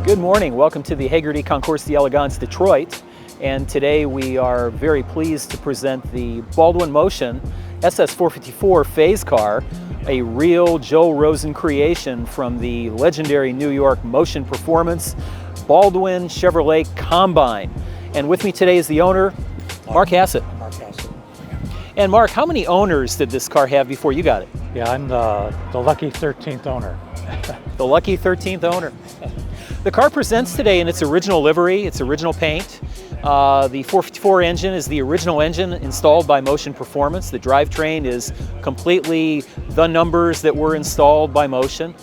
Good morning. Welcome to the AHRA Concours d'Elegance Detroit. And today we are very pleased to present the Baldwin Motion SS454 phase car, a real Joe Rosen creation from the legendary New York motion performance Baldwin Chevrolet Combine. And with me today is the owner, Mark Hassett. And Mark, how many owners did this car have before you got it? Yeah, I'm the lucky 13th owner. The lucky 13th owner. The car presents today in its original livery, its original paint. The 454 engine is the original engine installed by Motion Performance. The drivetrain is completely the numbers that were installed by Motion.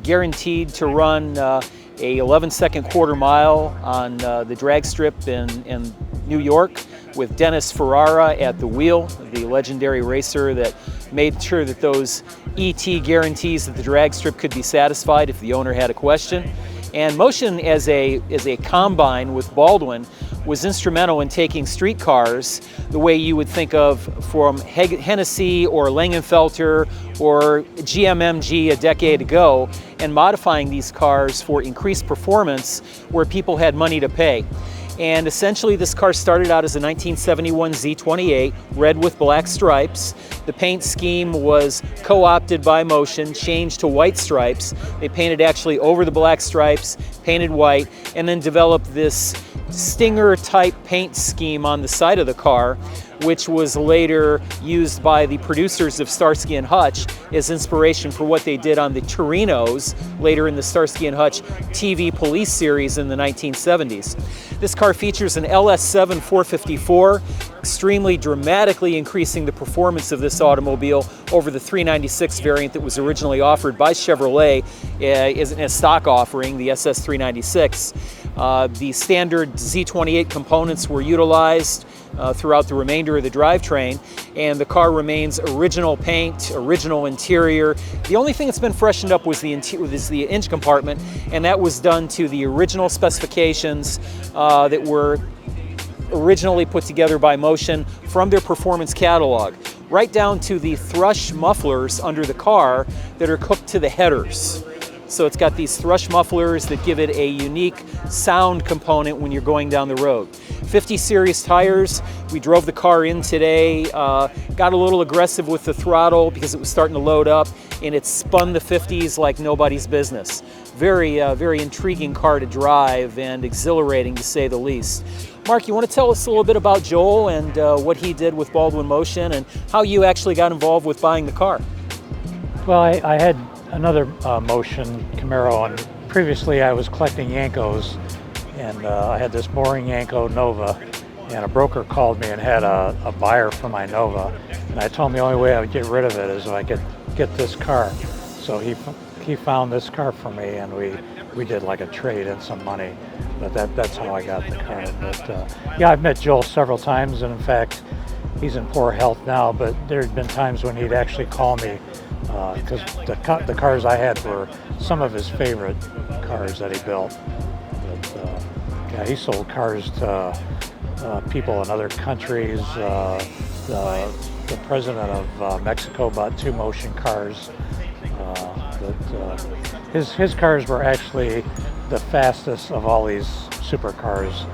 Guaranteed to run a 11-second quarter mile on the drag strip in New York with Dennis Ferrara at the wheel, the legendary racer that made sure that those ET guarantees that the drag strip could be satisfied if the owner had a question. And Motion as a combine with Baldwin was instrumental in taking street cars the way you would think of from Hennessy or Langenfelter or GMMG a decade ago and modifying these cars for increased performance where people had money to pay. And essentially this car started out as a 1971 Z28, red with black stripes. The paint scheme was co-opted by Motion, changed to white stripes. They painted actually over the black stripes, painted white, and then developed this Stinger type paint scheme on the side of the car, which was later used by the producers of Starsky and Hutch as inspiration for what they did on the Torinos later in the Starsky and Hutch TV police series in the 1970s. This car features an LS7 454, extremely dramatically increasing the performance of this automobile over the 396 variant that was originally offered by Chevrolet as a stock offering, the SS 396. The standard Z28 components were utilized throughout the remainder of the drivetrain, and the car remains original paint, original interior. The only thing that's been freshened up was the engine compartment, and that was done to the original specifications that were originally put together by Motion from their performance catalog, right down to the thrush mufflers under the car that are hooked to the headers. So it's got these thrush mufflers that give it a unique sound component when you're going down the road. 50 series tires. We drove the car in today, got a little aggressive with the throttle because it was starting to load up, and it spun the 50s like nobody's business. Very intriguing car to drive and exhilarating to say the least. Mark, you want to tell us a little bit about Joel and what he did with Baldwin Motion and how you actually got involved with buying the car? Well, I had another Motion Camaro, and previously I was collecting Yenkos, and I had this boring Yenko Nova, and a broker called me and had a buyer for my Nova, and I told him the only way I would get rid of it is if I could get this car. So he found this car for me, and we did like a trade and some money, but that's how I got the car. But yeah, I've met Joel several times, and in fact he's in poor health now, but there had been times when he'd actually call me because the cars I had were some of his favorite cars that he built. But yeah, he sold cars to people in other countries. The president of Mexico bought 2 Motion cars. His cars were actually the fastest of all these supercars,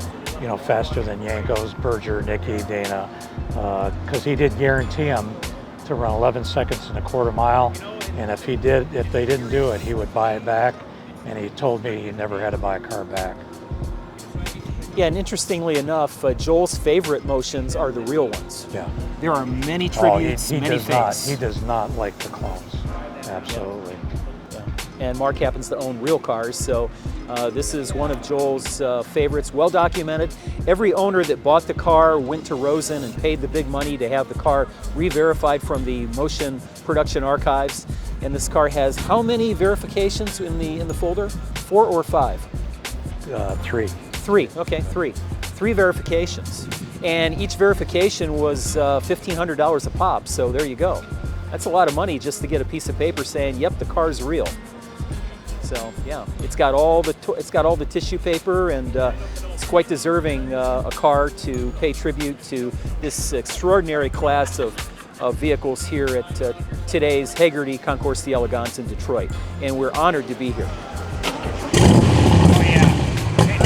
you know, faster than Yenko's, Berger, Nicky, Dana, because he did guarantee them to run 11 seconds and a quarter mile, and if they didn't do it, he would buy it back, and he told me he never had to buy a car back. Yeah, and interestingly enough, Joel's favorite Motions are the real ones. Yeah. There are many tributes, many fakes. He does not like the clones. Absolutely. Yeah. And Mark happens to own real cars, so this is one of Joel's favorites, well documented. Every owner that bought the car went to Rosen and paid the big money to have the car re-verified from the Motion production archives. And this car has how many verifications in the folder? 4 or 5? 3. 3, okay, 3. 3 verifications. And each verification was $1,500 a pop, so there you go. That's a lot of money just to get a piece of paper saying, yep, the car's real. So yeah, it's got all the tissue paper, and it's quite deserving a car to pay tribute to this extraordinary class of vehicles here at today's AHRA Concours d'Elegance in Detroit. And we're honored to be here. Oh yeah. Hey,